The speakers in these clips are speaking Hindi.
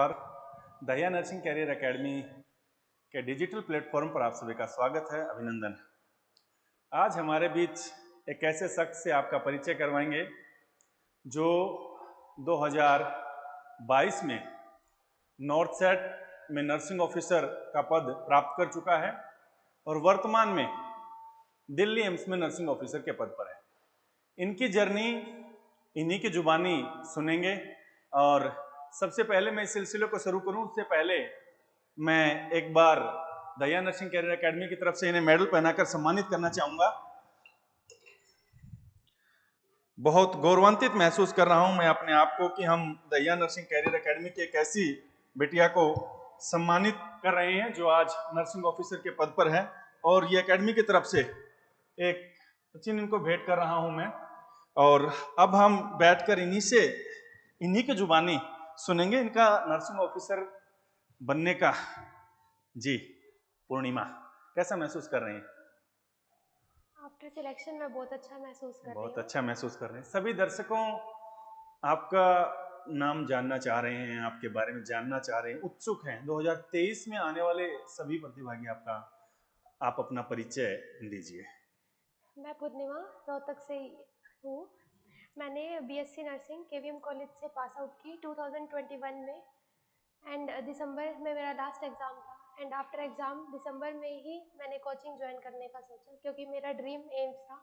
दहिया नर्सिंग कैरियर एकेडमी के डिजिटल प्लेटफॉर्म पर आप सभी का स्वागत है, अभिनंदन। आज हमारे बीच एक ऐसे शख्स से आपका परिचय करवाएंगे जो 2022 में नॉर्थ सेट में नर्सिंग ऑफिसर का पद प्राप्त कर चुका है और वर्तमान में दिल्ली एम्स में नर्सिंग ऑफिसर के पद पर है। इनकी जर्नी इन्हीं की जुबानी सुनेंगे और सबसे पहले मैं इस सिलसिले को शुरू करूं उससे पहले मैं एक बार दहिया नर्सिंग कैरियर एकेडमी की तरफ से इन्हें मेडल पहनाकर सम्मानित करना चाहूंगा। बहुत गौरवान्वित महसूस कर रहा हूं मैं अपने आप को कि हम दहिया नर्सिंग कैरियर एकेडमी की एक ऐसी बिटिया को सम्मानित कर रहे हैं जो आज नर्सिंग ऑफिसर के पद पर है और ये एकेडमी की तरफ से एक चिन्ह इनको भेंट कर रहा हूं मैं। और अब हम बैठकर इन्हीं की जुबानी सुनेंगे इनका नर्सिंग ऑफिसर बनने का। जी पूर्णिमा, कैसा महसूस कर रही हैं? आफ्टर सिलेक्शन में बहुत अच्छा महसूस कर रही हूँ। बहुत अच्छा महसूस कर रहे हैं। सभी दर्शकों आपका नाम जानना चाह रहे हैं, आपके बारे में जानना चाह रहे हैं, उत्सुक हैं। 2023 में आने वाले सभी प्रतिभागी आप अपना परिचय दीजिए। मैं पूर्णिमा रोहतक से हूँ। मैंने बीएससी नर्सिंग केवीएम कॉलेज से पास आउट की 2021 में एंड दिसंबर में मेरा लास्ट एग्ज़ाम था एंड आफ्टर एग्ज़ाम दिसंबर में ही मैंने कोचिंग ज्वाइन करने का सोचा क्योंकि मेरा ड्रीम एम्स था।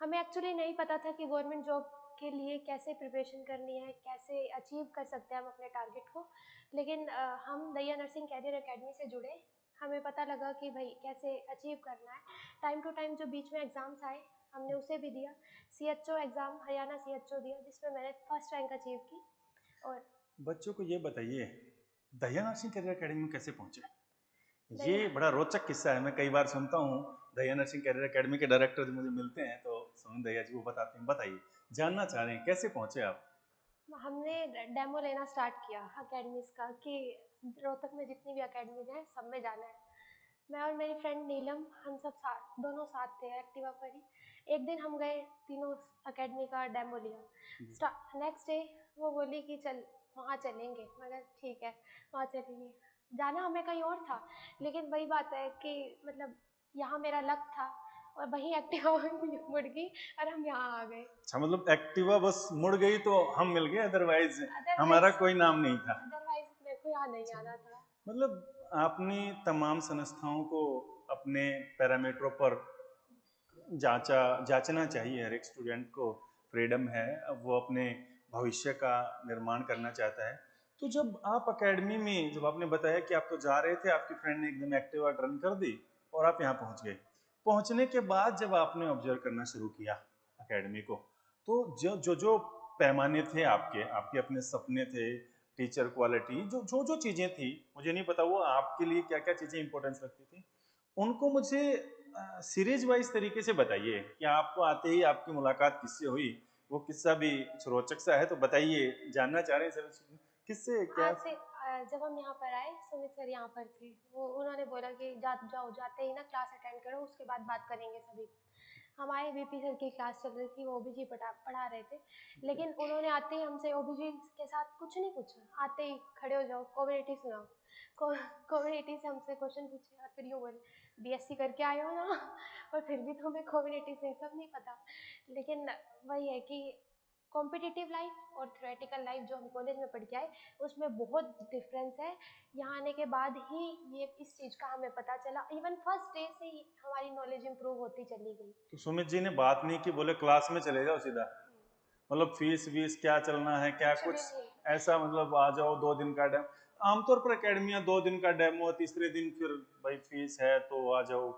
हमें एक्चुअली नहीं पता था कि गवर्नमेंट जॉब के लिए कैसे प्रिपरेशन करनी है, कैसे अचीव कर सकते हैं हम अपने टारगेट को। लेकिन हम दहिया नर्सिंग कैरियर एकेडमी से जुड़े, हमें पता लगा कि भाई कैसे अचीव करना है। टाइम टू टाइम जो बीच में एग्ज़ाम्स आए हमने उसे भी दिया। सीएचओ एग्ज़ाम हरियाणा सीएचओ दिया जिसमें मैंने फर्स्ट रैंक अचीव की। और बच्चों को ये बताइए दहिया नर्सिंग कैरियर एकेडमी में कैसे पहुंचे? ये बड़ा रोचक किस्सा है। मैं कई बार सुनता हूँ दहिया नर्सिंग कैरियर एकेडमी के डायरेक्टर जो मुझे मिलते हैं तो सुनील दहिया जी वो बताते हैं। बताइए, जानना चाह रहे हैं कैसे पहुंचे आप? हमने डेमो लेना स्टार्ट किया अकेडमीज़ का कि रोहतक में जितनी भी अकेडमीज़ हैं सब में जाना है। मैं और मेरी फ्रेंड नीलम हम सब दोनों साथ थे एक्टिवा पर ही। एक दिन हम गए, तीनों अकेडमी का डेमो लिया। नेक्स्ट डे वो बोली कि चल वहाँ चलेंगे, मगर ठीक है वहाँ चलेंगे। जाना हमें कहीं और था लेकिन वही बात है कि मतलब यहाँ मेरा लक था और वहीं एक्टिवा मुड़ गई और हम यहाँ आ गए। अच्छा, मतलब एक्टिवा बस मुड़ गई तो हम मिल गए, अदरवाइज हमारा कोई नाम नहीं था। अदरवाइज मेरे को यहाँ नहीं आना था। मतलब आपने तमाम संस्थाओं को अपने पैरामीटरों पर जांचना चाहिए। हर एक स्टूडेंट को फ्रीडम है, अब वो अपने भविष्य का निर्माण करना चाहता है। तो जब आप एकेडमी में, जब आपने बताया कि आप तो जा रहे थे, आपकी फ्रेंड ने एकदम एक्टिवा टर्न कर दी और आप यहाँ पहुँच गए। पहुँचने के बाद जब आपने ऑब्जर्व करना शुरू किया एकेडमी को, तो जो पैमाने थे आपके आपके अपने सपने थे, टीचर क्वालिटी, जो चीज़ें थी, मुझे नहीं पता वो आपके लिए क्या क्या चीज़ें इंपॉर्टेंस रखती थी, उनको मुझे सीरीज वाइज तरीके से बताइए कि आपको आते ही आपकी मुलाकात किससे हुई। वो किस्सा भी रोचक सा है तो बताइए, जानना चाह रहे हैं सर किससे क्या। से जब हम यहाँ पर आए सुमित सर यहाँ पर थे, वो उन्होंने बोला कि जाते ही ना क्लास अटेंड करो, उसके बाद बात करेंगे सभी। हमारे बीपी सर की क्लास चल रही थी, वो ओबीजी पढ़ा रहे थे, लेकिन उन्होंने आते ही हमसे ओबीजी के साथ कुछ नहीं पूछा। आते ही खड़े हो जाओ, कम्युनिटी सुनाओ। कम्युनिटी से हमसे क्वेश्चन पूछे और फिर यूँ बोले बीएससी करके आए हो ना और फिर भी तुम्हें कम्युनिटी से सब नहीं पता। लेकिन वही है कि कॉम्पिटिटिव लाइफ और थ्योरेटिकल लाइफ जो हम कॉलेज में पढ़ के आए उसमें बहुत डिफरेंस है। यहाँ आने के बाद ही ये इस चीज़ का हमें पता चला। इवन फर्स्ट डे से ही हमारी नॉलेज इंप्रूव होती चली गई। तो सुमित जी ने बात नहीं की, बोले क्लास में चले जाओ सीधा? मतलब फीस वीस क्या चलना है क्या कुछ ऐसा? मतलब आ जाओ 2 दिन का डेमो, आमतौर पर अकेडमियां 2 दिन का डेमो, तीसरे दिन फिर भाई फीस है तो आ जाओ,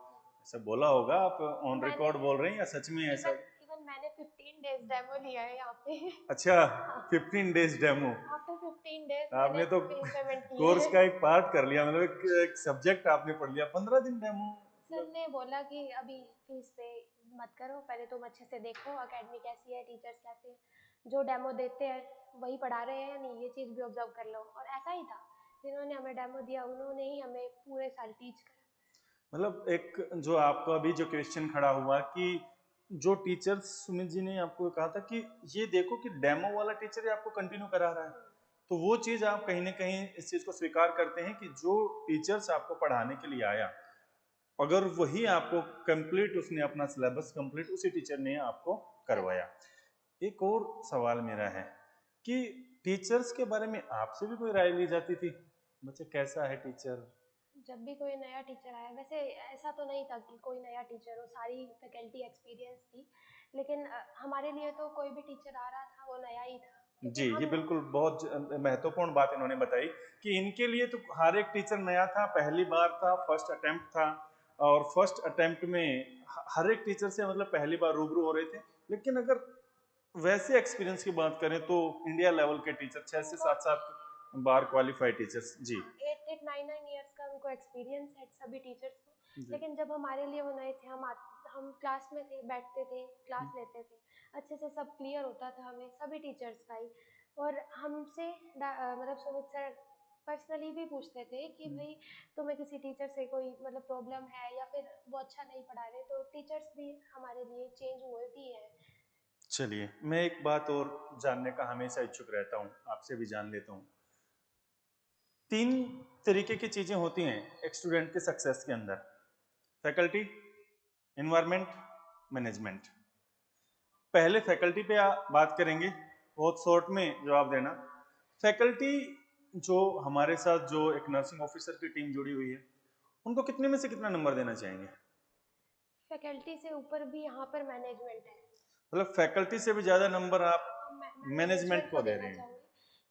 ऐसा बोला होगा? आप ऑन रिकॉर्ड बोल रहे हैं या सच में ऐसा? इवन मैंने 15 डेज डेमो लिया है यहाँ पे। अच्छा, 15 डेज डेमो। आफ्टर 15 डेज आपने तो पेमेंट की कोर्स है। का एक पार्ट कर लिया, मतलब एक सब्जेक्ट आपने पढ़ लिया। 15 दिन डेमो। सर ने बोला कि अभी फीस पे मत करो, पहले तुम अच्छे से देखो अकेडमी कैसी है, टीचर्स कैसे हैं, जो डेमो देते हैं वही पढ़ा रहे हैं या नहीं, ये चीज़ भी ऑब्जर्व कर लो। और ऐसा ही था, जिन्होंने हमें डेमो दिया उन्होंने ही हमें पूरे साल टीच करा। मतलब एक जो आपका अभी जो क्वेश्चन खड़ा हुआ कि जो टीचर्स, सुमित जी ने आपको कहा था कि ये देखो कि डेमो वाला टीचर ही आपको कंटिन्यू करा रहा है, तो वो चीज़ आप कहीं ना कहीं इस चीज़ को स्वीकार करते हैं कि जो टीचर्स आपको पढ़ाने के लिए आया, अगर वही आपको कंप्लीट, उसने अपना सिलेबस कंप्लीट उसी टीचर ने आपको करवाया। एक और सवाल मेरा है कि टीचर्स के बारे में आपसे भी कोई राय ली जाती थी, बच्चे कैसा है टीचर? जब भी कोई नया टीचर आया, वैसे ऐसा तो नहीं था कि कोई नया टीचर हो, सारी फैकल्टी एक्सपीरियंस थी, लेकिन हमारे लिए तो कोई भी टीचर आ रहा था वो नया ही था, क्योंकि जी, ये हम बिल्कुल बहुत महत्वपूर्ण बात इन्होंने बताई कि इनके लिए तो हर एक टीचर नया था, पहली बार था, फर्स्ट अटेम्प्ट था, और फर्स्ट अटेम्प्ट में हर एक टीचर से मतलब पहली बार रूबरू हो रहे थे। लेकिन अगर वैसे एक्सपीरियंस की बात करें तो इंडिया लेवल के टीचर 6 से 7 बार हाँ क्वालिफाइड टीचर्स। जी। हाँ 8 8 9 9 ईयर्स का उनको एक्सपीरियंस है सभी टीचर्स को। जी। लेकिन जब हमारे लिए वो नए थे, हम क्लास में थे, बैठते थे, क्लास लेते थे, अच्छे से सब क्लियर होता था हमें सभी टीचर्स का ही। और हमसे मतलब सुमित सर पर्सनली भी पूछते थे कि भाई तुम्हें किसी टीचर से कोई मतलब प्रॉब्लम है या फिर वो अच्छा नहीं पढ़ा रहे, तो टीचर्स भी हमारे लिए चेंज हुए भी हैं। चलिए, मैं एक बात और जानने का हमेशा इच्छुक रहता हूँ, आपसे भी जान लेता हूँ। 3 तरीके की चीजें होती हैं एक स्टूडेंट के सक्सेस के अंदर: फैकल्टी, एनवायरनमेंट, मैनेजमेंट। पहले फैकल्टी पे बात करेंगे, बहुत शॉर्ट में जवाब देना। फैकल्टी, जो हमारे साथ जो एक नर्सिंग ऑफिसर की टीम जुड़ी हुई है, उनको कितने में से कितना नंबर देना चाहेंगे? फैकल्टी से ऊपर भी यहाँ पर मैनेजमेंट है। मतलब फैकल्टी से भी ज्यादा नंबर आप मैं मैनेजमेंट मैनेजमेंट को को दे देना रहे हैं? चाहूँगी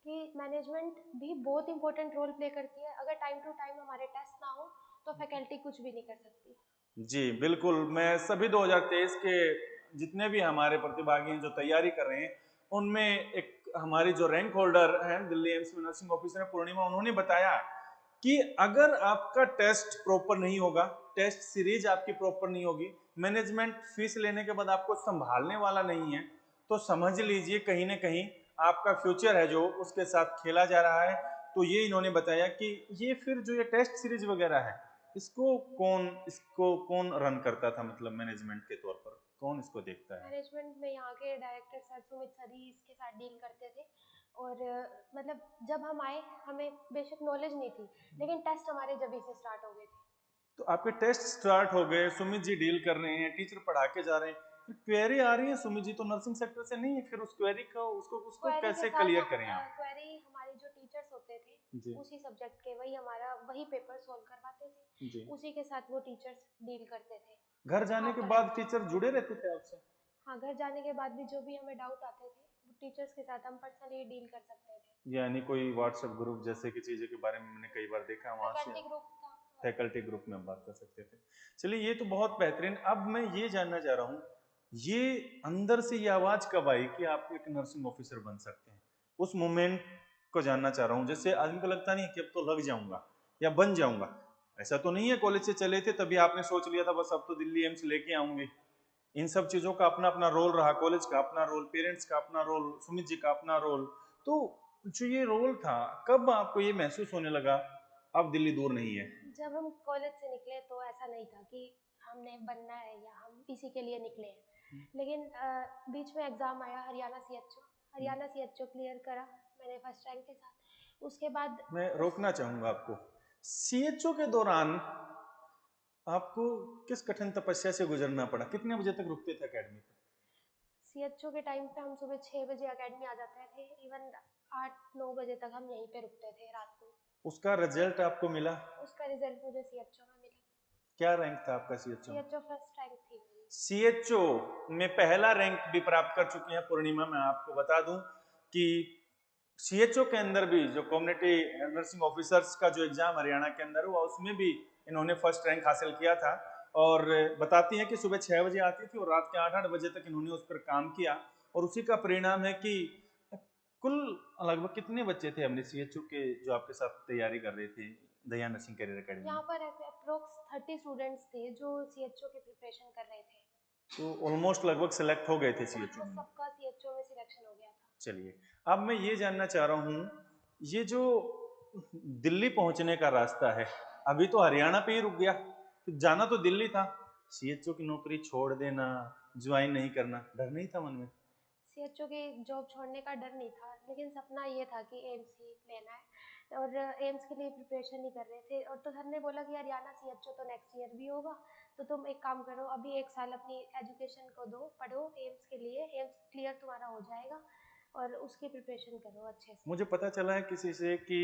कि मैनेजमेंट भी बहुत इंपॉर्टेंट रोल प्ले करती है। अगर टाइम टू टाइम हमारे टेस्ट ना हो तो फैकल्टी कुछ भी नहीं कर सकती। जी बिल्कुल, मैं सभी 2023 के जितने भी हमारे प्रतिभागी हैं जो तैयारी कर रहे हैं, उनमें एक हमारी जो रैंक होल्डर हैं दिल्ली एम्स में नर्सिंग ऑफिसर पूर्णिमा, उन्होंने बताया कि अगर आपका टेस्ट प्रॉपर नहीं होगा, टेस्ट सीरीज आपकी प्रॉपर नहीं होगी, मैनेजमेंट फीस लेने के बाद आपको संभालने वाला नहीं है, तो समझ लीजिए कहीं ना कहीं आपका फ्यूचर है जो उसके साथ खेला जा रहा है। तो ये इन्होंने बताया कि ये फिर जो ये टेस्ट सीरीज वगैरह है, इसको कौन रन करता था, मतलब मैनेजमेंट के तौर पर कौन इसको देखता है? मैनेजमेंट में यहाँ के डायरेक्टर सर सुमित सर ही इसके साथ डील करते थे। और मतलब जब हम आए हमें बेशक नॉलेज नहीं थी, लेकिन टेस्ट हमारे जब से स्टार्ट हो गए थे। तो आपके टेस्ट स्टार्ट हो गए, सुमित जी डील कर रहे हैं, टीचर पढ़ा के जा रहे हैं, फिर क्वेरी आ रही है, सुमित जी तो नर्सिंग सेक्टर से नहीं है, फिर उस क्वेरी को उसको उसको क्वेरी के कैसे साथ क्लियर करें आप? क्वेरी हमारे जो टीचर्स होते थे जी। उसी सब्जेक्ट के, वही पेपर सॉल्व करवाते थे, जी। उसी के साथ वो टीचर्स डील करते थे। घर जाने के आफ्टर बाद एग्जाम, टीचर जुड़े रहते थे आपसे? हाँ घर जाने के बाद भी जो भी हमें डाउट आते थे वो टीचर्स के साथ हम पर्सनली डील कर सकते थे। यानी कोई व्हाट्सएप ग्रुप जैसे की चीजों के बारे में मैंने कई बार देखा, वहां से फैकल्टी ग्रुप था। फैकल्टी ग्रुप में बात कर सकते थे। चलिए, ये तो बहुत बेहतरीन। अब मैं ये जानना चाह रहा हूँ, ये अंदर से ये आवाज कब आई कि आप एक नर्सिंग ऑफिसर बन सकते हैं? उस मोमेंट को जानना चाह रहा हूँ। जैसे आदमी को लगता नहीं है कि अब तो लग जाऊंगा या बन जाऊंगा, ऐसा तो नहीं है कॉलेज से चले थे तभी आपने सोच लिया था बस अब तो दिल्ली एम्स लेके आऊंगे। इन सब चीजों का अपना अपना रोल रहा, कॉलेज का अपना रोल, पेरेंट्स का अपना रोल, सुमित जी का अपना रोल। तो जो ये रोल था, कब आपको ये महसूस होने लगा अब दिल्ली दूर नहीं है? जब हम कॉलेज से निकले तो ऐसा नहीं था कि हमने बनना है या हम इसी के लिए निकले हैं, लेकिन बीच में एग्ज़ाम आया हरियाणा सीएचओ क्लियर करा मैंने फर्स्ट रैंक के साथ। उसके बाद मैं रोकना चाहूंगा आपको। सीएचओ के दौरान आपको किस कठिन तपस्या से गुजरना पड़ा? कितने बजे तक रुकते थे एकेडमी पे? सीएचओ के टाइम पे हम सुबह 6 बजे अकेडमी आ जाते थे, इवन 8 9 बजे तक हम यहीं पे रुकते थे रात को। उसका रिजल्ट आपको मिला? उसका रिजल्ट मुझे सीएचओ में मिला। क्या रैंक था आपका सीएचओ में? सीएचओ फर्स्ट रैंक थी मेरी। सीएचओ में पहला रैंक भी प्राप्त कर चुकी हैं पूर्णिमा। मैं आपको बता दूं कि सीएचओ के अंदर भी जो कम्युनिटी नर्सिंग ऑफिसर्स का जो एग्जाम हरियाणा के अंदर हुआ, उसमें भी इन्होंने फर्स्ट रैंक हासिल किया था। और बताती हैं कि सुबह 6 बजे आती थी और रात के 8 8 बजे तक इन्होंने उस पर काम किया, और उसी का परिणाम है कि कुल लगभग कितने बच्चे थे हमने सीएचओ के जो आपके साथ तैयारी कर रहे थे दया नर्सिंग कैरियर एकेडमी में? यहाँ पर अप्रोक्स 30 स्टूडेंट्स थे जो सीएचओ की प्रिपरेशन कर रहे थे। तो ऑलमोस्ट लगभग सिलेक्ट हो गए थे सीएचओ लगभग में? सबका सीएचओ में सिलेक्शन हो गया था। चलिए, अब मैं ये जानना चाह रहा हूँ, ये जो दिल्ली पहुंचने का रास्ता है, अभी तो हरियाणा पे ही रुक गया, तो जाना तो दिल्ली था। सीएचओ की नौकरी छोड़ देना, ज्वाइन नहीं करना, डर नहीं था मन में? सीएचओ की जॉब छोड़ने का डर नहीं था, लेकिन सपना ये था कि एम्स ही लेना है और एम्स के लिए प्रिपरेशन ही कर रहे थे। और तो सर ने बोला कि यार सीएचओ तो नेक्स्ट ईयर भी होगा, तो तुम एक काम करो, अभी 1 साल अपनी एजुकेशन को दो, पढ़ो एम्स के लिए, एम्स क्लियर तुम्हारा हो जाएगा और उसकी प्रिपरेशन करो अच्छे से। मुझे पता चला है किसी से कि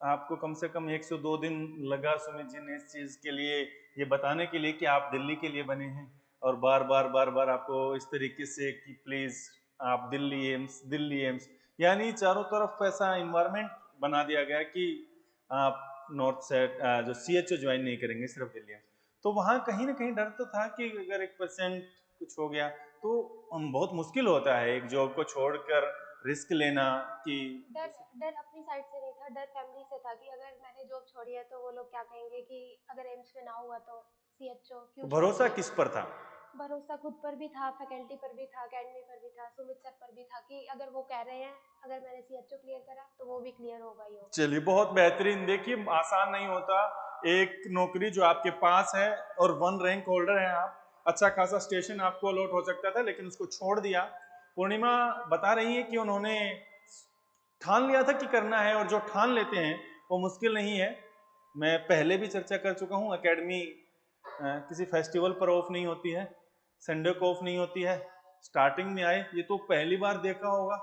आपको कम से कम 102 दिन लगा सुमित जी ने इस चीज़ के लिए, ये बताने के लिए कि आप दिल्ली के लिए बने हैं, और बार बार आपको इस तरीके से कि प्लीज़ आप दिल्ली एम्स, यानी चारों तरफ ऐसा इन्वायरमेंट बना दिया गया कि आप नॉर्थ साइड जो सीएचओ ज्वाइन नहीं करेंगे, सिर्फ दिल्ली एम्स। तो वहाँ कहीं ना कहीं डर तो था कि अगर 1% कुछ हो गया तो बहुत मुश्किल होता है एक जॉब को छोड़कर रिस्क लेना। कि डर डर अपनी साइड से नहीं था, डर फैमिली से था कि अगर मैंने जॉब छोड़ी है तो वो लोग क्या कहेंगे कि अगर एम्स में ना हुआ तो सीएचओ तो क्यों भरोसा छोड़ी। किस पर था? भरोसा खुद पर भी था, फैकल्टी पर भी था, अकेडमी पर भी था, सुमित सर पर भी था कि अगर वो कह रहे हैं अगर मैंने सीएचओ क्लियर करा तो वो भी क्लियर होगा ही होगा। चलिए, बहुत बेहतरीन। देखिए, आसान नहीं होता एक नौकरी जो आपके पास है और 1 रैंक होल्डर है आप, अच्छा खासा स्टेशन आपको अलॉट हो सकता था, लेकिन उसको छोड़ दिया। पूर्णिमा बता रही है कि उन्होंने ठान लिया था कि करना है, और जो ठान लेते हैं वो मुश्किल नहीं है। मैं पहले भी चर्चा कर चुका हूँ, एकेडमी किसी फेस्टिवल पर ऑफ नहीं होती है, संडे को ऑफ नहीं होती है। स्टार्टिंग में आए, ये तो पहली बार देखा होगा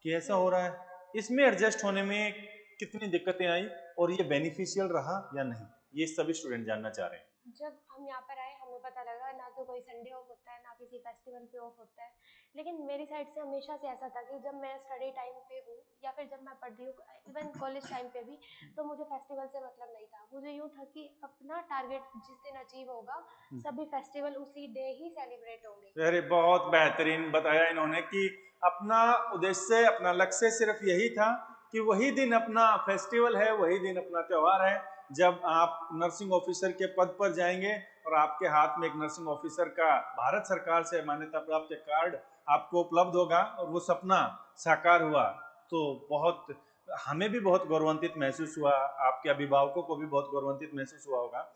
कि ऐसा हो रहा है। इसमें एडजस्ट होने में कितनी दिक्कतें आई और ये बेनिफिशियल रहा या नहीं, ये सभी स्टूडेंट जानना चाह रहे हैं। जब हम यहाँ पर आए हमें पता लगा ना तो कोई संडे ऑफ होता है ना किसी फेस्टिवल पे ऑफ होता है, लेकिन मेरी साइड से हमेशा से ऐसा था कि जब मैं स्टडी टाइम पे हूँ या फिर जब मैं पढ़ रही हूँ, इवन कॉलेज टाइम पे भी, तो मुझे फेस्टिवल से मतलब नहीं था। मुझे यूँ था कि अपना टारगेट जिस दिन अचीव होगा सभी फेस्टिवल उसी डे ही सेलिब्रेट होंगे। अरे, बहुत बेहतरीन बताया इन्होंने कि अपना उद्देश्य, अपना लक्ष्य सिर्फ यही था कि वही दिन अपना फेस्टिवल है, वही दिन अपना त्यौहार है जब आप नर्सिंग ऑफिसर के पद पर जाएंगे और आपके हाथ में एक नर्सिंग ऑफिसर का भारत सरकार से मान्यता प्राप्त कार्ड आपको उपलब्ध होगा, और वो सपना साकार हुआ। तो बहुत, हमें भी बहुत गौरवान्वित महसूस हुआ, आपके अभिभावकों को भी बहुत गौरवान्वित महसूस हुआ होगा।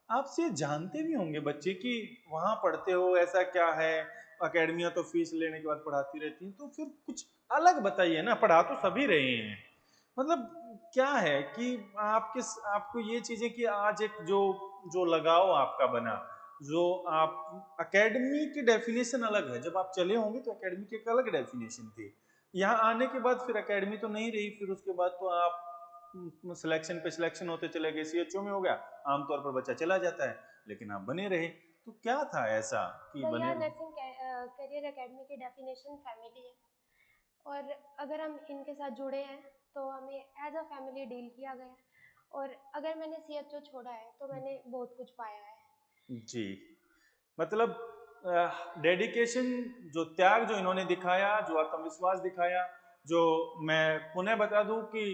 आपसे जानते भी होंगे बच्चे कि वहाँ पढ़ते हो, ऐसा क्या है, अकेडमियाँ तो फीस लेने के बाद पढ़ाती रहती हैं, तो फिर कुछ अलग बताइए ना। पढ़ा तो सभी रहे हैं, मतलब क्या है कि आपको ये चीजें कि आज एक जो जो लगाव आपका बना, जो आप एकेडमी की डेफिनेशन अलग है, जब आप चले होंगे तो एकेडमी की एक अलग डेफिनेशन थी। यहाँ आने के बाद फिर एकेडमी तो नहीं रही, फिर उसके बाद तो आप सिलेक्शन पे सिलेक्शन होते चले गए, सीएचओ में हो गया, आमतौर पर बच्चा चला जाता है, लेकिन आप बने रहे। तो क्या था ऐसा कि बने दया रहे? नर्सिंग करियर एकेडमी की डेफिनेशन फैमिली है, और अगर हम इनके साथ जुड़े हैं तो हमें एज अ फैमिली डील किया गया है, और अगर मैंने सीएचओ छोड़ा है तो मैंने बहुत कुछ पाया है। जी, मतलब डेडिकेशन, जो त्याग जो इन्होंने दिखाया, जो आत्मविश्वास दिखाया, जो मैं पुनः बता दूं कि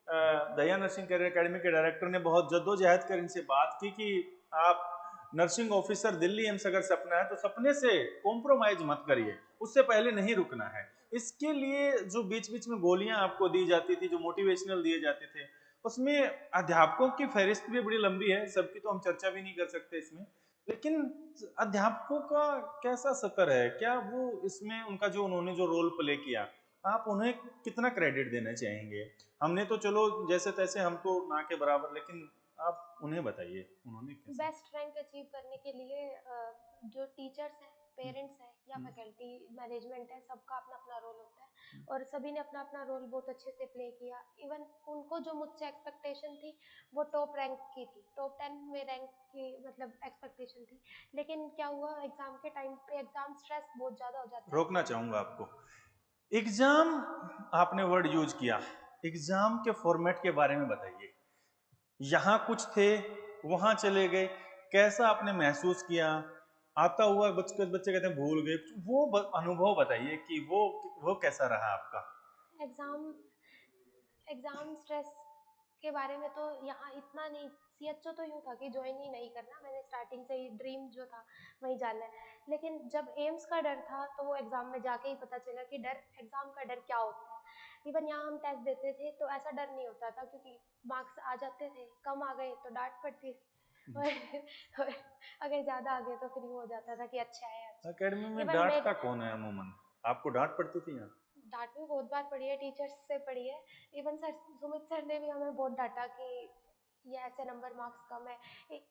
दया नर्सिंग करियर एकेडमी के डायरेक्टर ने बहुत जद्दोजहद कर इनसे बात की कि आप नर्सिंग ऑफिसर दिल्ली एम्स अगर सपना है तो सपने से कॉम्प्रोमाइज मत करिए, उससे पहले नहीं रुकना है। इसके लिए जो बीच बीच में गोलियां आपको दी जाती थी, जो मोटिवेशनल दिए जाते थे, उसमें अध्यापकों की फहरिस्त भी बड़ी लंबी है, सबकी तो हम चर्चा भी नहीं कर सकते इसमें, लेकिन अध्यापकों का कैसा सतर है, क्या वो इसमें उनका जो उन्होंने जो रोल प्ले किया, आप उन्हें कितना क्रेडिट देना चाहेंगे? हमने तो चलो जैसे तैसे, हम तो ना के बराबर, लेकिन आप उन्हें बताइए उन्होंने कैसे। बेस्ट रैंक अचीव करने के लिए जो टीचर्स हैं, पेरेंट्स हैं या फैकल्टी मैनेजमेंट है, सबका अपना अपना रोल होता है, और सभी ने अपना अपना रोल बहुत अच्छे से प्ले किया। इवन उनको जो मुझसे एक्सपेक्टेशन थी वो टॉप रैंक की थी, टॉप 10 में रैंक की मतलब एक्सपेक्टेशन थी, लेकिन क्या हुआ एग्जाम के टाइम पे एग्जाम स्ट्रेस बहुत ज़्यादा हो जाता है। रोकना चाहूंगा आपको, एग्जाम, आपने वर्ड यूज किया, एग्जाम के फॉर्मेट के बारे में बताइए। यहाँ कुछ थे, वहां चले गए, कैसा आपने महसूस किया? आता हुआ बच्चे बच्चे कहते हैं भूल गए, वो अनुभव बताइए कि वो कैसा रहा आपका? एग्जाम एग्जाम स्ट्रेस के बारे में तो यहाँ इतना नहीं, सीएचओ तो यूँ था कि ज्वाइन ही नहीं करना, मैंने स्टार्टिंग से ही ड्रीम जो था वही जाना है, लेकिन जब एम्स का डर था तो वो एग्ज़ाम में जाके ही पता चला कि डर, एग्ज़ाम का डर क्या होता है। इवन यहाँ हम टेस्ट देते थे तो ऐसा डर नहीं होता था क्योंकि मार्क्स आ जाते थे, कम आ गए तो डांट पड़ती थी और अगर ज़्यादा आ गए तो फिर वो हो जाता था कि अच्छा है अच्छा। एकेडमी में इवन डांटता मेरे कौन है अमूमन? आपको डांट पड़ती थी यहाँ? डांट भी बहुत बार पड़ी है, टीचर्स से पड़ी है। इवन सर, सुमित सर ने भी हमें बहुत डांटा कि ये ऐसे नंबर मार्क्स कम है।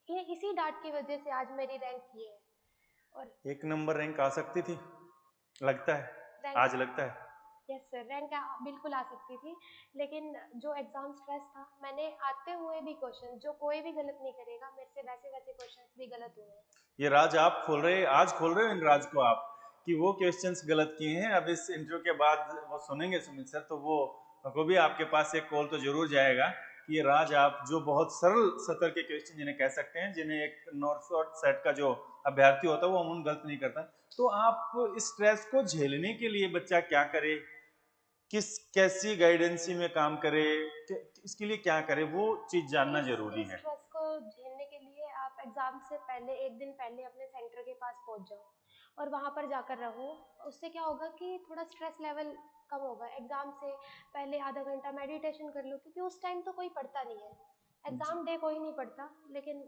ये इसी डांट की वजह से आज मेरी रैंक ये है। और 1 नंबर रैंक आ सकती थी, लगता है, रैंक, आज लगता है। यस सर, रैंक बिल्कुल आ सकती थी, लेकिन जो एग्जाम स्ट्रेस था, मैंने आते हुए भी क्वेश्चन, जो कोई भी गलत नहीं करेगा, मेरे से वैसे वैसे क्वेश्चंस भी गलत हुए हैं। ये राज आप खोल रहे, आज खोल रहे हो इन राज को आप, कि वो क्वेश्चंस गलत किए हैं। अब इस इंटरव्यू के बाद वो सुनेंगे सुमित सर, तो वो भी आपके पास एक कॉल तो जरूर जाएगा कि ये राज आप जो बहुत सरल सतर के क्वेश्चन जिन्हें कह सकते हैं, जिन्हें एक नॉर्थ साउथ सेट का जो अभ्यर्थी होता है वो अमूमन गलत नहीं करता। तो आप इस स्ट्रेस को झेलने के लिए बच्चा क्या करे, किस कैसी गाइडेंसी में काम करे, इसके लिए क्या करे, वो चीज जानना जरूरी है। स्ट्रेस को झेलने के लिए आप एग्जाम से पहले एक दिन पहले अपने सेंटर के पास पहुंच जाओ और वहां पर जाकर रहो। उससे क्या होगा कि थोड़ा स्ट्रेस लेवल कम होगा। एग्जाम से पहले आधा घंटा मेडिटेशन कर लो, क्योंकि उस टाइम तो कोई पढ़ता नहीं है। एग्जाम डे कोई नहीं पढ़ता, लेकिन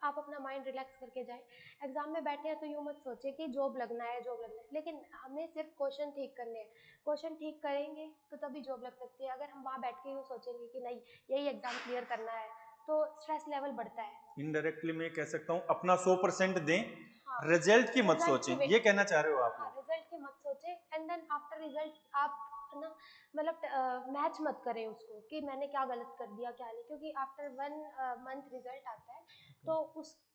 आप अपना माइंड रिलैक्स करके जाए। एग्जाम में बैठे हैं तो यूँ मत सोचे कि जॉब लगना है, जॉब लगना है, लेकिन हमें सिर्फ क्वेश्चन ठीक करने हैं। क्वेश्चन ठीक करेंगे तो तभी जॉब लग सकती है। अगर हम वहाँ बैठ के यूँ सोचेंगे कि नहीं, यही एग्जाम क्लियर करना है, तो स्ट्रेस लेवल बढ़ता है। इनडायरेक्टली मैं कह सकता हूँ अपना 100% दें, हाँ, रिजल्ट की मत रिजल्ट की सोचें, वेट, ये कहना चाह रहे हो आप हाँ, लोग। रिजल्ट की मत सोचे। एंड देन आफ्टर रिजल्ट आप ना, मतलब मैच मत करें उसको कि मैंने क्या गलत कर दिया क्या नहीं, क्योंकि आफ्टर 1 मंथ रिजल्ट आता है। तो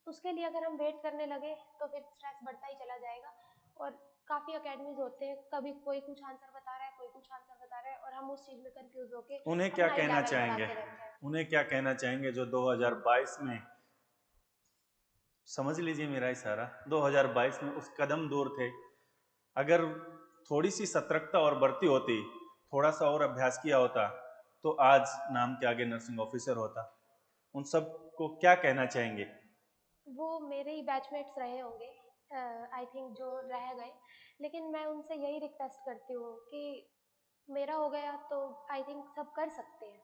उसके लिए अगर हम वेट करने लगे तो फिर स्ट्रेस बढ़ता ही चला जाएगा। और काफ़ी अकेडमीज होते हैं, कभी कोई कुछ आंसर बता रहा है, कोई कुछ आंसर बता रहा है, और हम उस चीज़ में कंफ्यूज होके उन्हें क्या अपना ही कहना लेवल चाहेंगे, बढ़ाते रहते हैं। उन्हें क्या कहना चाहेंगे जो 2022 में, समझ लीजिए मेरा इशारा, 2022 में उस कदम दूर थे, अगर थोड़ी सी सतर्कता और बढ़ती होती, थोड़ा सा और अभ्यास किया होता, तो आज नाम के आगे नर्सिंग ऑफिसर होता। उन सब को क्या कहना चाहेंगे? वो मेरे ही बैचमेट्स रहे होंगे, आई थिंक, जो रह गए। लेकिन मैं उनसे यही रिक्वेस्ट करती हूँ कि मेरा हो गया तो आई थिंक सब कर सकते हैं,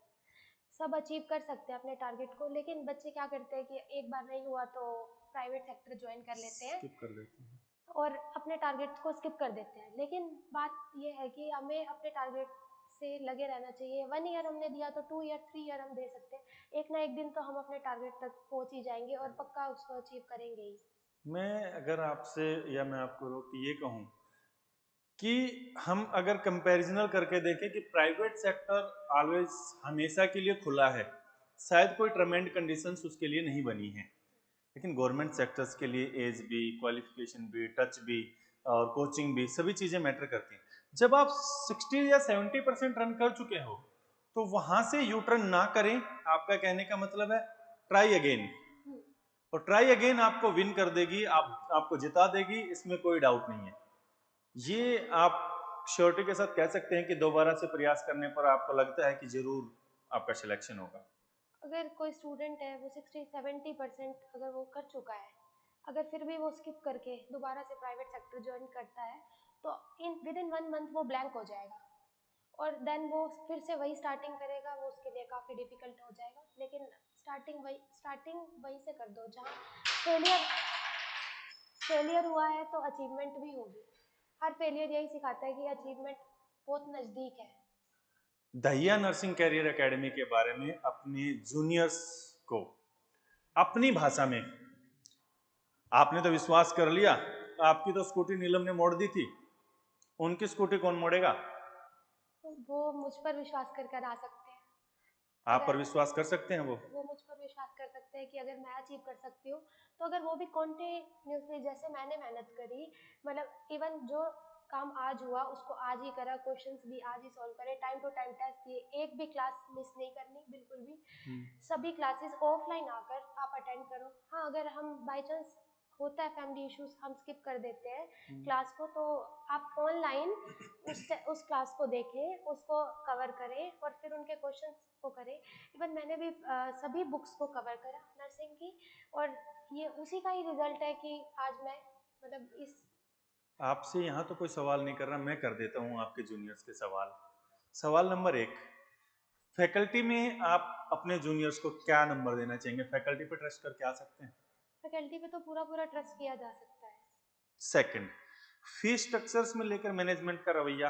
सब अचीव कर सकते हैं अपने टारगेट को। लेकिन बच्चे क्या करते हैं कि एक बार नहीं हुआ तो प्राइवेट सेक्टर ज्वाइन कर लेते हैं स्किप कर देते हैं। और अपने टारगेट को स्किप कर देते हैं। लेकिन बात यह है कि हमें अपने टारगेट से लगे रहना चाहिए। 1 ईयर हमने दिया तो 2 ईयर 3 ईयर हम दे सकते हैं। एक ना एक दिन तो हम अपने टारगेट तक पहुंच ही जाएंगे और पक्का उसको अचीव करेंगे ही। मैं अगर आपसे या मैं आपको रोक के ये कहूँ कि हम अगर कंपैरिजनल करके देखें कि प्राइवेट सेक्टर ऑलवेज हमेशा के लिए खुला है, शायद कोई टर्म एंड कंडीशंस उसके लिए नहीं बनी है, लेकिन गवर्नमेंट सेक्टर्स के लिए एज भी, क्वालिफिकेशन भी, टच भी और कोचिंग भी, सभी चीज़ें मैटर करती हैं। जब आप 60 या 70% रन कर चुके हो तो वहां से यू टर्न ना करें। आपका कहने का मतलब है ट्राई अगेन, और ट्राई अगेन आपको विन कर देगी, आपको जिता देगी, इसमें कोई डाउट नहीं है। ये आप श्योरिटी के साथ कह सकते हैं कि दोबारा से प्रयास करने पर आपको लगता है कि जरूर आपका सिलेक्शन होगा। अगर कोई स्टूडेंट है, वो 60-70% अगर वो कर चुका है, अगर फिर भी वो स्किप करके दोबारा से प्राइवेट सेक्टर ज्वाइन करता है, तो विद इन 1 मंथ वो ब्लैंक हो जाएगा और देन वो फिर से वही स्टार्टिंग करेगा। वो उसके लिए काफ़ी डिफिकल्ट हो जाएगा। लेकिन स्टार्टिंग वहीं से कर दो जहाँ फेलियर फेलियर हुआ है, तो अचीवमेंट भी होगी। हर फेलियर यही सिखाता है कि अचीवमेंट बहुत नज़दीक है। दहिया नर्सिंग कैरियर एकेडमी के बारे में अपने जूनियर्स को अपनी भाषा में, आपने तो विश्वास कर लिया, आपकी तो स्कूटी नीलम ने मोड़ दी थी, उनकी स्कूटी कौन मोड़ेगा? वो मुझ पर विश्वास कर आ सकते हैं। आप पर अगर विश्वास कर सकते हैं वो मुझ पर विश्वास कर सकते हैं कि अगर मैं अचीव कर सकती हूँ, तो अगर वो भी कॉन्टिन्यूसली जैसे मैंने मेहनत करी, मतलब इवन जो काम आज हुआ उसको आज ही करा, क्वेश्चंस भी आज ही सॉल्व करे, टाइम टू टाइम टेस्ट दिए, एक भी क्लास मिस नहीं करनी बिल्कुल भी। सभी क्लासेस ऑफलाइन आकर आप अटेंड करो। हाँ, अगर हम बाई चांस होता है फैमिली इश्यूज, हम स्किप कर देते हैं क्लास को, तो आप ऑनलाइन उस क्लास को देखें, उसको कवर करें और फिर उनके क्वेश्चंस को करें। इवन मैंने भी सभी बुक्स को कवर करा नर्सिंग की, और ये उसी का ही रिजल्ट है कि आज मैं, मतलब इस, आपसे यहाँ तो कोई सवाल नहीं कर रहा, मैं कर देता हूँ आपके जूनियर्स के सवाल। सवाल नंबर 1, फैकल्टी में आप अपने जूनियर्स को क्या नंबर देना चाहेंगे? फैकल्टी पे ट्रस्ट करके आ सकते हैं? फैकल्टी पे तो पूरा पूरा ट्रस्ट किया जा सकता है। सेकंड, फीस स्ट्रक्चर्स में लेकर मैनेजमेंट का रवैया?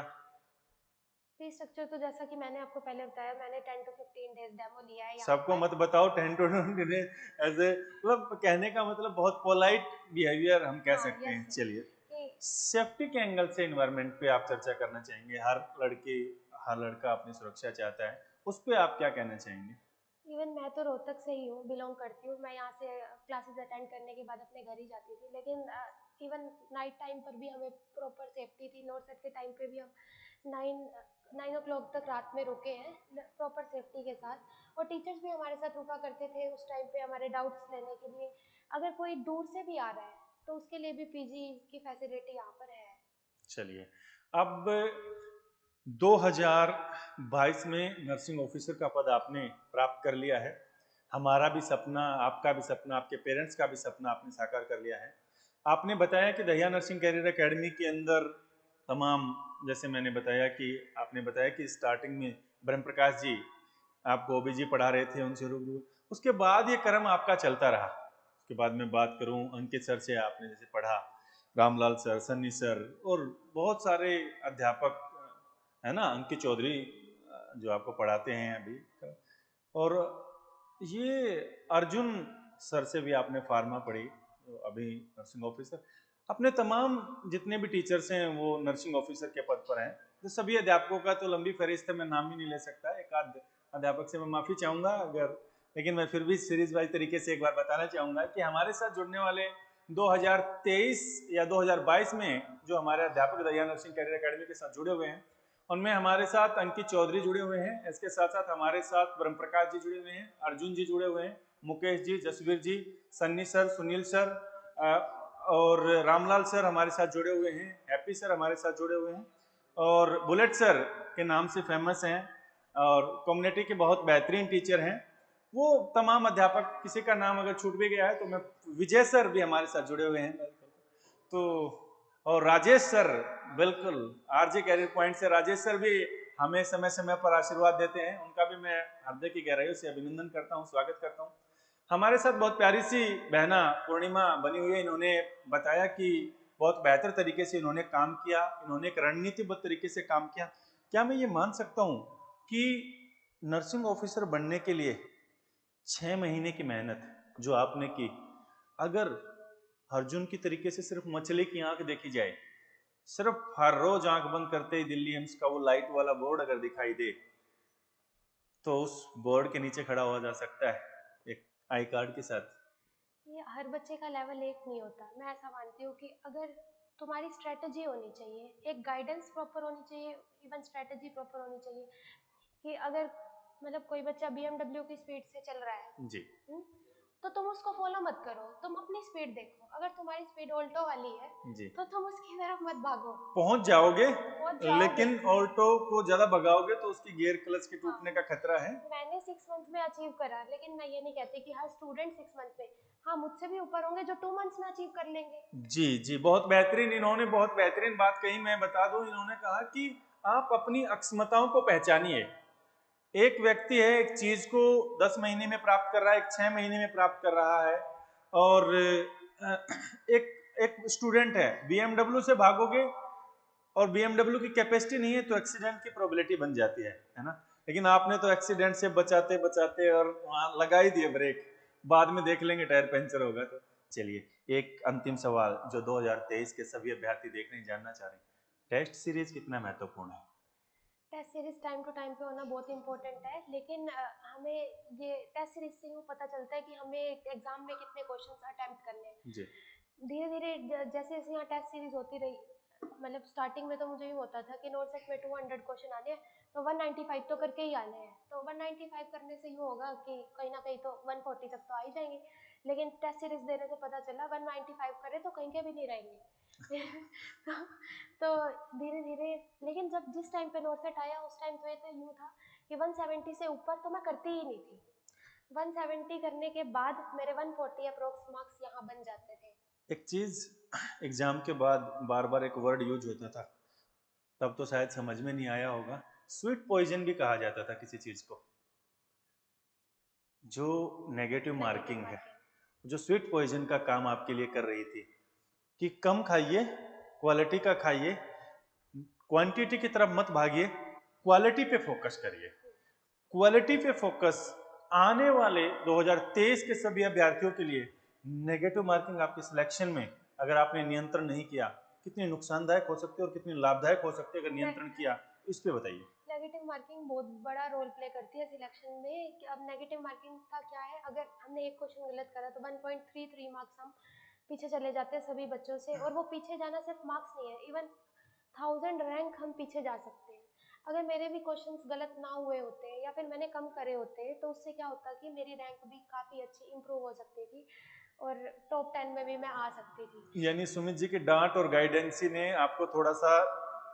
फीस स्ट्रक्चर तो जैसा कि मैंने आपको पहले बताया, मैंने 10 to 15 डेज डेमो लिया है यहाँ सबको पर। मत बताओ 10 to 20 डेज ऐसे, मतलब कहने का मतलब बहुत पोलाइट बिहेवियर हम कह हाँ, सकते हैं। यस चलिए, कि सेफ्टी के एंगल से इन्वायरमेंट पे आप चर्चा करना चाहेंगे। हर लड़की हर लड़का अपनी सुरक्षा चाहता है, उस पे आप क्या कहना चाहेंगे? इवन मैं तो रोहतक से ही हूँ, बिलोंग करती हूँ। मैं यहाँ से क्लासेस अटेंड करने के बाद अपने घर ही जाती थी, लेकिन इवन नाइट टाइम पर भी हमें प्रॉपर सेफ्टी थी। नॉर्थ के टाइम पे भी हम 9 o'clock तक रात में रुके हैं प्रॉपर सेफ्टी के साथ, और टीचर्स भी हमारे साथ रुका करते थे उस टाइम पे हमारे डाउट्स लेने के लिए। अगर कोई दूर से भी आ रहा है तो उसके लिए भी पीजी की फैसिलिटी यहाँ पर है। चलिए, अब 2022 में नर्सिंग ऑफिसर का पद आपने प्राप्त कर लिया है। हमारा भी सपना, आपका भी सपना, आपके पेरेंट्स का भी सपना आपने साकार कर लिया है। आपने बताया कि दहिया नर्सिंग कैरियर एकेडमी के अंदर तमाम, जैसे मैंने बताया कि आपने बताया कि स्टार्टिंग में ब्रह्म प्रकाश जी आपको ओबीजी पढ़ा रहे थे, उनसे रूबरू, उसके बाद ये क्रम आपका चलता रहा। उसके बाद मैं बात करूं अंकित सर से, आपने जैसे पढ़ा, रामलाल सर, सन्नी सर और बहुत सारे अध्यापक है ना, अंकित चौधरी जो आपको पढ़ाते हैं अभी, और ये अर्जुन सर से भी आपने फार्मा पढ़ी, अभी नर्सिंग ऑफिसर। अपने तमाम जितने भी टीचर्स हैं वो नर्सिंग ऑफिसर के पद पर हैं। तो सभी अध्यापकों का तो लंबी फहरिस्त है, मैं नाम ही नहीं ले सकता, एक आध अध्यापक से मैं माफ़ी चाहूँगा अगर, लेकिन मैं फिर भी सीरीज वाइज तरीके से एक बार बताना चाहूँगा कि हमारे साथ जुड़ने वाले 2023 या 2022 में जो हमारे अध्यापक दहिया नर्सिंग कैरियर एकेडमी के साथ जुड़े हुए हैं, उनमें हमारे साथ अंकित चौधरी जुड़े हुए हैं। इसके साथ साथ हमारे साथ ब्रह्म प्रकाश जी जुड़े हुए हैं, अर्जुन जी जुड़े हुए हैं, मुकेश जी, जसवीर जी, सन्नी सर, सुनील सर और रामलाल सर हमारे साथ जुड़े हुए हैं, हैप्पी सर हमारे साथ जुड़े हुए हैं, और बुलेट सर के नाम से फेमस हैं और कम्युनिटी के बहुत बेहतरीन टीचर हैं। वो तमाम अध्यापक, किसी का नाम अगर छूट भी गया है तो मैं, विजय सर भी हमारे साथ जुड़े हुए हैं, तो और राजेश सर, बिल्कुल आरजे कैरियर पॉइंट से राजेश सर भी हमें समय समय पर आशीर्वाद देते हैं, उनका भी मैं हृदय की गहराइयों से अभिनंदन करता हूं, स्वागत करता हूं। हमारे साथ बहुत प्यारी सी बहना पूर्णिमा बनी हुई है, इन्होंने बताया कि बहुत बेहतर तरीके से इन्होंने काम किया, इन्होंने एक रणनीतिबद्ध तरीके से काम किया। क्या मैं ये मान सकता हूँ कि नर्सिंग ऑफिसर बनने के लिए 6 महीने की मेहनत जो आपने की, अगर अर्जुन की तरीके से सिर्फ मछली की आंख देखी जाए, सिर्फ हर रोज आंख बंद करते ही दिल्ली एम्स का वो लाइट वाला बोर्ड अगर दिखाई दे, तो उस बोर्ड के नीचे खड़ा हुआ जा सकता है एक आई कार्ड के साथ। ये हर बच्चे का लेवल एक नहीं होता। मैं ऐसा मानती हूँ कि अगर तुम्हारी स्ट्रेटजी होनी चाहिए, एक गाइडेंस प्रॉपर होनी चाहिए, इवन स्ट्रेटजी प्रॉपर होनी चाहिए कि अगर मतलब कोई बच्चा BMW की स्पीड से चल रहा है, जी तो तुम उसको फॉलो मत करो, तुम अपनी स्पीड देखो। अगर तुम्हारी स्पीड ऑल्टो वाली है जी, तो तुम उसकी तरफ मत भागो, पहुंच जाओगे, पहुंच जाओगे। लेकिन ऑल्टो को ज्यादा भगाओगे तो उसकी गियर क्लच के हाँ, टूटने का खतरा है। मैंने 6 मंथ में अचीव करा, लेकिन मैं ये नहीं कहती कि हर स्टूडेंट 6 मंथ में, हाँ मुझसे भी ऊपर होंगे जो 2 मंथ्स में अचीव कर लेंगे। जी जी, बहुत बेहतरीन, इन्होंने बहुत बेहतरीन बात कही। मैं बता दूं, इन्होंने कहा कि आप अपनी अक्षमताओं को पहचानिए। एक व्यक्ति है एक चीज को 10 महीने में प्राप्त कर रहा है, एक 6 महीने में प्राप्त कर रहा है, और एक एक स्टूडेंट है, BMW से भागोगे और BMW की कैपेसिटी नहीं है तो एक्सीडेंट की प्रोबेबिलिटी बन जाती है ना। लेकिन आपने तो एक्सीडेंट से बचाते बचाते और वहां लगा ही दिए ब्रेक, बाद में देख लेंगे टायर पंचर होगा तो। चलिए, एक अंतिम सवाल जो 2023 के सभी अभ्यर्थी देख रहे हैं, जानना चाह रहे हैं, टेस्ट सीरीज कितना महत्वपूर्ण है? Test series time to time पे होना बहुत इंपॉर्टेंट है, लेकिन हमें ये टेस्ट सीरीज से यूँ पता चलता है कि हमें एग्जाम में कितने क्वेश्चंस अटेम्प्ट करने हैं। जी धीरे धीरे जैसे जैसे यहाँ टेस्ट सीरीज होती रही, मतलब स्टार्टिंग में तो मुझे यूँ होता था कि नोट सेट में 200 क्वेश्चन आने हैं तो 195 तो करके ही आने हैं, तो 195 करने से यूँ होगा कि कहीं ना कहीं तो 140 तक तो आ ही जाएंगे। लेकिन टेस्ट सीरीज देने से पता चला 195 करे तो कहीं के भी नहीं रहेंगे। तो धीरे धीरे, लेकिन जब जिस टाइम पे नोट सेट आया उस टाइम तो ये तो यूँ था कि 170 से ऊपर तो मैं करती ही नहीं थी। 170 करने के बाद मेरे 140 अप्रोक्स मार्क्स यहाँ बन जाते थे। एक चीज, एग्जाम के बाद बार बार एक वर्ड यूज होता था, तब तो शायद समझ में नहीं आया होगा, स्वीट पॉइजन भी कहा जाता था किसी चीज को, जो नेगेटिव नेगेटिव मार्किंग है, मार्किंग। जो स्वीट पॉइजन का काम आपके लिए कर रही थी कि कम खाइए क्वालिटी का खाइए, क्वांटिटी की तरफ मत भागिए, क्वालिटी पे फोकस करिए। क्वालिटी पे फोकस आने वाले 2023 के सभी अभ्यर्थियों के लिए नेगेटिव मार्किंग आपके सिलेक्शन में अगर आपने नियंत्रण नहीं किया, कितनी नुकसानदायक हो सकती है और कितनी लाभदायक हो सकती है अगर नियंत्रण किया, इस पे बताइए। नेगेटिव मार्किंग बहुत बड़ा रोल प्ले करती है सिलेक्शन में। कि अब नेगेटिव मार्किंग का क्या है, अगर हमने एक क्वेश्चन गलत करा तो 1.33 मार्क्स हम पीछे चले जाते हैं सभी बच्चों से। और वो पीछे जाना सिर्फ मार्क्स नहीं है, इवन 1000 रैंक हम पीछे जा सकते हैं। अगर मेरे भी क्वेश्चंस गलत ना हुए होते या फिर मैंने कम करे होते तो उससे क्या होता कि मेरी रैंक भी काफ़ी अच्छी इम्प्रूव हो सकती थी और टॉप 10 में भी मैं आ सकती थी। यानी सुमित जी की डांट और गाइडेंसी ने आपको थोड़ा सा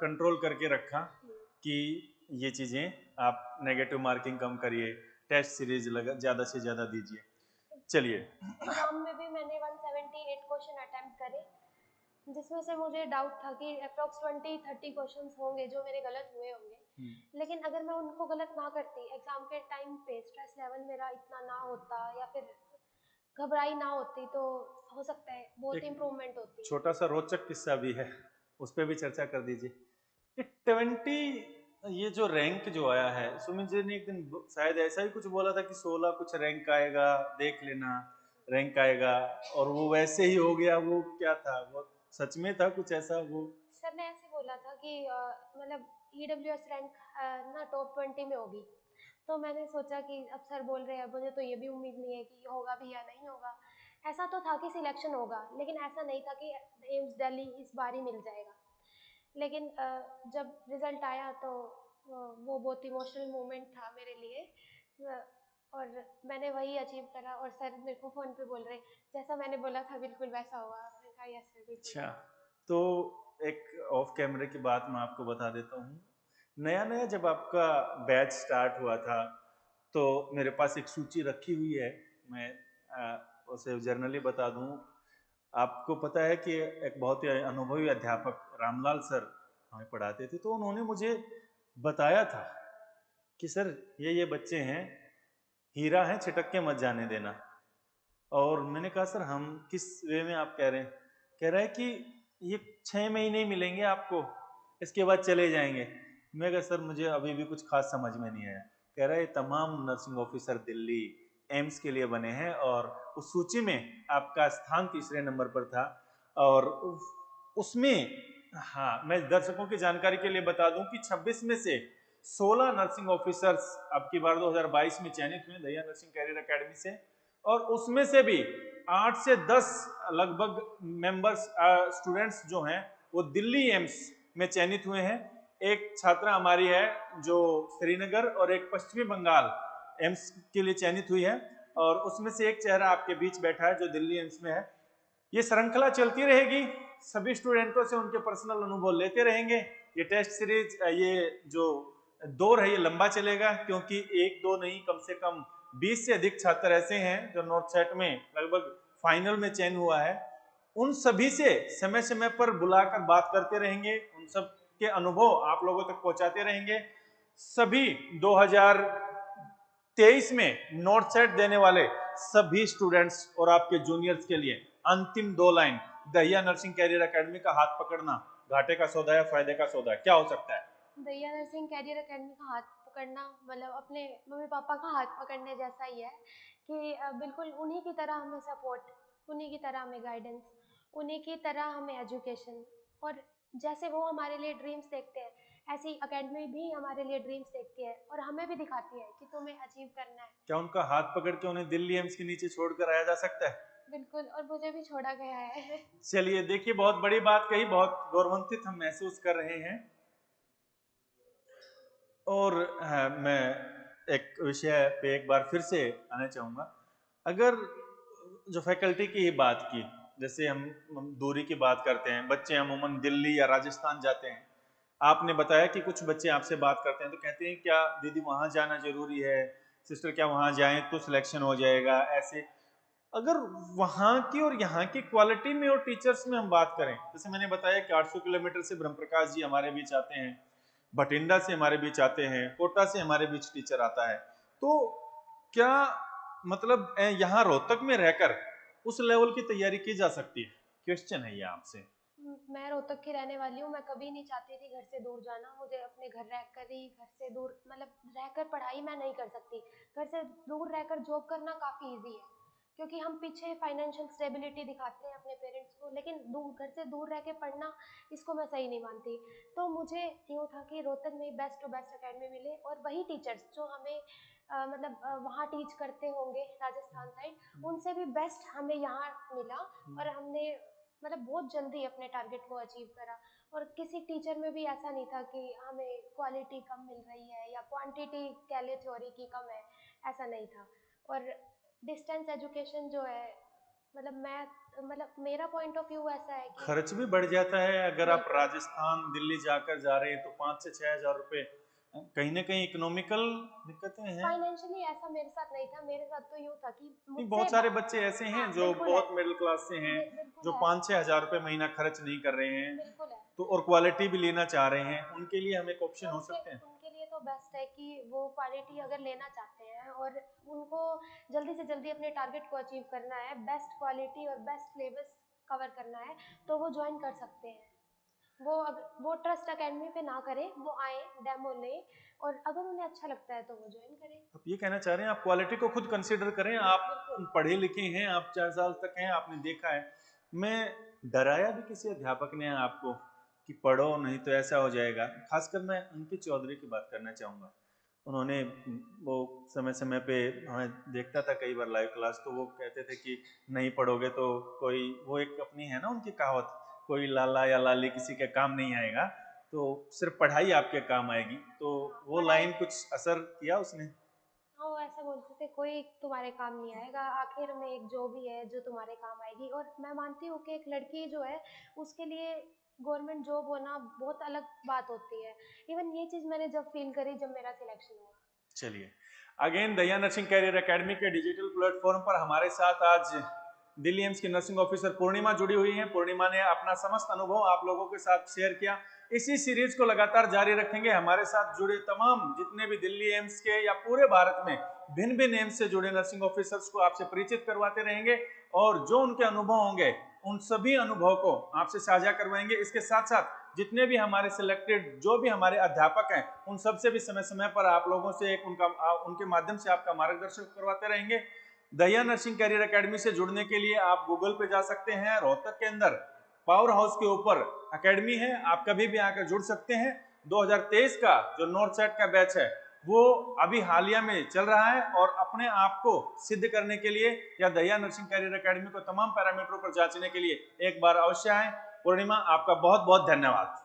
कंट्रोल करके रखा कि ये चीजें आप नेगेटिव मार्किंग कम करिए, टेस्ट सीरीज ज्यादा से ज्यादा दीजिए। चलिए, एग्जाम में भी मैंने 178 क्वेश्चन अटेम्प्ट करे, जिसमें से मुझे डाउट था कि अप्रॉक्स 20-30 क्वेश्चंस होंगे जो मेरे गलत हुए होंगे। लेकिन अगर मैं उनको गलत ना करती, एग्जाम के टाइम पे स्ट्रेस लेवल मेरा इतना ना होता या फिर घबराई ना होती, तो हो सकता है बहुत एक इम्प्रूवमेंट होती। छोटा सा रोचक किस्सा भी है, उस पर भी चर्चा कर दीजिए। ये 20 ये जो रैंक जो आया है, सुमित जी ने एक दिन शायद ऐसा ही कुछ बोला था कि 16 कुछ रैंक आएगा, देख लेना रैंक आएगा, और वो वैसे ही हो गया। वो क्या था, वो सच में था कुछ ऐसा? वो सर ने ऐसे बोला था कि मतलब EWS रैंक ना टॉप 20 में होगी। तो मैंने सोचा कि अब सर बोल रहे हैं, मुझे तो ये भी उम्मीद नहीं है कि होगा भी या नहीं होगा। ऐसा तो था कि सिलेक्शन होगा, लेकिन ऐसा नहीं था कि एम्स दिल्ली इस बार ही मिल जाएगा। लेकिन जब रिजल्ट आया तो वो बहुत इमोशनल मोमेंट था मेरे लिए। और मैंने वही अचीव करा और सर मेरे को फ़ोन पे बोल रहे, जैसा मैंने बोला था बिल्कुल वैसा हुआ। मैंने कहा यस सर, बिल्कुल। अच्छा, तो एक ऑफ कैमरे की बात मैं आपको बता देता हूँ। नया नया जब आपका बैच स्टार्ट हुआ था तो मेरे पास एक सूची रखी हुई है, मैं उसे जर्नली बता दूं। आपको पता है कि एक बहुत ही अनुभवी अध्यापक रामलाल सर हमें पढ़ाते थे, तो उन्होंने मुझे बताया था कि सर ये बच्चे हैं, हीरा हैं, छिटक के मत जाने देना। और मैंने कहा सर हम किस वे में आप कह रहे हैं? कह रहा है कि ये 6 महीने ही मिलेंगे आपको, इसके बाद चले जाएंगे। मैं कहा सर मुझे अभी भी कुछ खास समझ में नहीं आया। कह रहा है तमाम नर्सिंग ऑफिसर दिल्ली एम्स के लिए बने हैं और उस सूची में आपका स्थान 3रे नंबर पर था। और उसमें, हाँ, मैं दर्शकों की जानकारी के लिए बता दूं कि 26 में से 16 नर्सिंग ऑफिसर्स अब की बार 2022 में चयनित हुए दहिया नर्सिंग कैरियर एकेडमी से। और उसमें से भी 8 से 10 लगभग मेंबर्स स्टूडेंट्स जो हैं वो दिल्ली एम्स में चयनित हुए हैं। एक छात्रा हमारी है जो श्रीनगर और एक पश्चिमी बंगाल एम्स के लिए चयनित हुई है, और उसमें से एक चेहरा आपके बीच बैठा है जो दिल्ली एम्स में है। ये श्रृंखला चलती रहेगी, सभी स्टूडेंटों से उनके पर्सनल अनुभव लेते रहेंगे। ये टेस्ट सीरीज, ये जो दौर है, ये लंबा चलेगा, क्योंकि 1-2 नहीं, कम से कम 20 से अधिक छात्र ऐसे हैं जो नॉर्थ सेट में लगभग फाइनल में चयन हुआ है। उन सभी से समय समय पर बुलाकर बात करते रहेंगे, उन सब के अनुभव आप लोगों तक पहुंचाते रहेंगे। सभी 2023 में नॉर्थ सेट देने वाले सभी स्टूडेंट्स और आपके जूनियर्स के लिए अंतिम 2 line, Dahiya nursing career academy का हाथ पकड़ना घाटे का सौदा है, फायदे का सौदा है, क्या हो सकता है? दहिया नर्सिंग कैरियर एकेडमी का हाथ पकड़ना मतलब अपने मम्मी पापा का हाथ पकड़ने जैसा ही है कि बिल्कुल उन्हीं की तरह हमें सपोर्ट, उन्हीं की तरह हमें गाइडेंस, उन्हीं की तरह हमें एजुकेशन। और जैसे वो हमारे लिए ड्रीम्स देखते हैं, ऐसी एकेडमी भी हमारे लिए ड्रीम्स देखती है और हमें भी दिखाती है कि तुम्हें अचीव करना है। क्या उनका हाथ पकड़ के उन्हें दिल्ली एम्स के नीचे छोड़कर आया जा सकता है? बिल्कुल, और मुझे भी छोड़ा गया है। चलिए, देखिए, बहुत बड़ी बात कही, बहुत गौरवान्वित हम महसूस कर रहे हैं। और हाँ, मैं एक विषय पे एक बार फिर से आना चाहूँगा। अगर जो फैकल्टी की ही बात की, जैसे हम दूरी की बात करते हैं, बच्चे अमूमन दिल्ली या राजस्थान जाते हैं। आपने बताया कि कुछ बच्चे आपसे बात करते हैं तो कहते हैं क्या दीदी वहाँ जाना जरूरी है, सिस्टर क्या वहाँ जाएं तो सिलेक्शन हो जाएगा, ऐसे। अगर वहाँ की और यहाँ की क्वालिटी में और टीचर्स में हम बात करें, जैसे मैंने बताया कि 800 किलोमीटर से ब्रह्मप्रकाश जी हमारे बीच आते हैं, भटिंडा से हमारे बीच आते हैं, कोटा से हमारे बीच टीचर आता है, तो क्या मतलब यहाँ रोहतक में रहकर उस लेवल की तैयारी की जा सकती है? क्वेश्चन है ये आपसे। मैं रोहतक की रहने वाली हूँ। मैं कभी नहीं चाहती थी घर से दूर जाना। मुझे अपने घर रहकर ही घर से दूर मतलब रहकर पढ़ाई मैं नहीं कर सकती। घर से दूर रहकर जॉब करना काफ़ी ईज़ी है, क्योंकि हम पीछे फाइनेंशियल स्टेबिलिटी दिखाते हैं अपने पेरेंट्स को, लेकिन घर से दूर रह के पढ़ना, इसको मैं सही नहीं मानती। तो मुझे यूँ था कि रोहतक में बेस्ट टू बेस्ट अकेडमी मिले और वही टीचर्स जो हमें वहाँ टीच करते होंगे राजस्थान साइड, उनसे भी बेस्ट हमें यहाँ मिला। और हमने बहुत जल्दी अपने टारगेट को अचीव करा। और किसी टीचर में भी ऐसा नहीं था कि हमें क्वालिटी कम मिल रही है या क्वांटिटी कह ले थ्योरी की कम है, ऐसा नहीं था। और डिस्टेंस एजुकेशन जो है, मैं मेरा पॉइंट ऑफ व्यू ऐसा है कि खर्च भी बढ़ जाता है अगर आप बिल्कुल राजस्थान दिल्ली जाकर जा रहे हैं तो 5 से 6 हज़ार रुपए कहीं ना कहीं इकोनॉमिकल दिक्कतें हैं। फाइनेंशियली ऐसा मेरे साथ नहीं था। मेरे साथ तो यूँ था कि नहीं, मुझसे बहुत सारे बच्चे ऐसे हैं हाँ जो बिल्कुल है, बहुत मिडिल क्लास से हैं, बिल्कुल जो है, 5-6 हज़ार रुपए महीना खर्च नहीं कर रहे हैं, बिल्कुल है। तो और क्वालिटी भी लेना चाह रहे हैं, उनके लिए हम एक ऑप्शन हो उनके सकते हैं। उनके लिए तो बेस्ट है कि वो क्वालिटी अगर लेना चाहते हैं और उनको जल्दी से जल्दी अपने टारगेट को अचीव करना है, बेस्ट क्वालिटी और बेस्ट सिलेबस कवर करना है, तो वो ज्वाइन कर सकते हैं। वो ट्रस्ट अकेडमी पे ना करें, वो आए डेमो लें और अगर उन्हें अच्छा लगता है तो वो ज्वाइन करें। आप ये कहना चाह रहे हैं आप क्वालिटी को खुद कंसीडर करें, आप बिल्कुल पढ़े लिखे हैं, आप 4 साल तक हैं, आपने देखा है। मैं डराया भी किसी अध्यापक ने आपको कि पढ़ो नहीं तो ऐसा हो जाएगा? खासकर मैं अंकित चौधरी की बात करना चाहूँगा। उन्होंने वो समय समय पे हमें देखता था कई बार लाइव क्लास, तो वो कहते थे कि नहीं पढ़ोगे तो कोई, वो एक अपनी है ना उनकी कहावत, कोई लाला या लाली किसी के काम नहीं आएगा, तो सिर्फ पढ़ाई आपके काम आएगी। तो हाँ वो पढ़ाई लाइन कुछ असर किया उसने? हाँ वो ऐसा बोलते थे, कोई तुम्हारे काम नहीं आएगा, आखिर में एक जॉब ही है जो तुम्हारे काम आएगी। और मैं मानती हूँ कि एक लड़की जो है उसके लिए गवर्नमेंट जॉब होना बहुत अलग बात होती है। इवन ये चीज़ मैंने जब फील करी जब मेरा सिलेक्शन हुआ। चलिए, अगेन दया नर्सिंग कैरियर एकेडमी के डिजिटल प्लेटफॉर्म पर हमारे साथ आज दिल्ली एम्स की नर्सिंग ऑफिसर पूर्णिमा जुड़ी हुई है। पूर्णिमा ने अपना समस्त अनुभव आप लोगों के साथ शेयर किया। इसी सीरीज को लगातार जारी रखेंगे। हमारे साथ जुड़े तमाम जितने भी दिल्ली एम्स के या पूरे भारत में भिन्न भिन्न एम्स से जुड़े नर्सिंग ऑफिसर्स को आपसे परिचित करवाते रहेंगे और जो उनके अनुभव होंगे उन सभी अनुभव को आपसे साझा करवाएंगे। इसके साथ साथ जितने भी हमारे सिलेक्टेड जो भी हमारे अध्यापक हैं उन सबसे भी समय समय पर आप लोगों से एक उनके माध्यम से आपका मार्गदर्शन करवाते रहेंगे। दया नर्सिंग कैरियर एकेडमी से जुड़ने के लिए आप गूगल पे जा सकते हैं, रोहतक के अंदर पावर हाउस के ऊपर एकेडमी है, आप कभी भी आकर जुड़ सकते हैं। 2023 का जो नॉर्थ साइड का बैच है वो अभी हालिया में चल रहा है और अपने आप को सिद्ध करने के लिए या दया नर्सिंग कैरियर एकेडमी को तमाम पैरामीटरों पर जांचने के लिए एक बार अवश्य आए। पूर्णिमा, आपका बहुत बहुत धन्यवाद।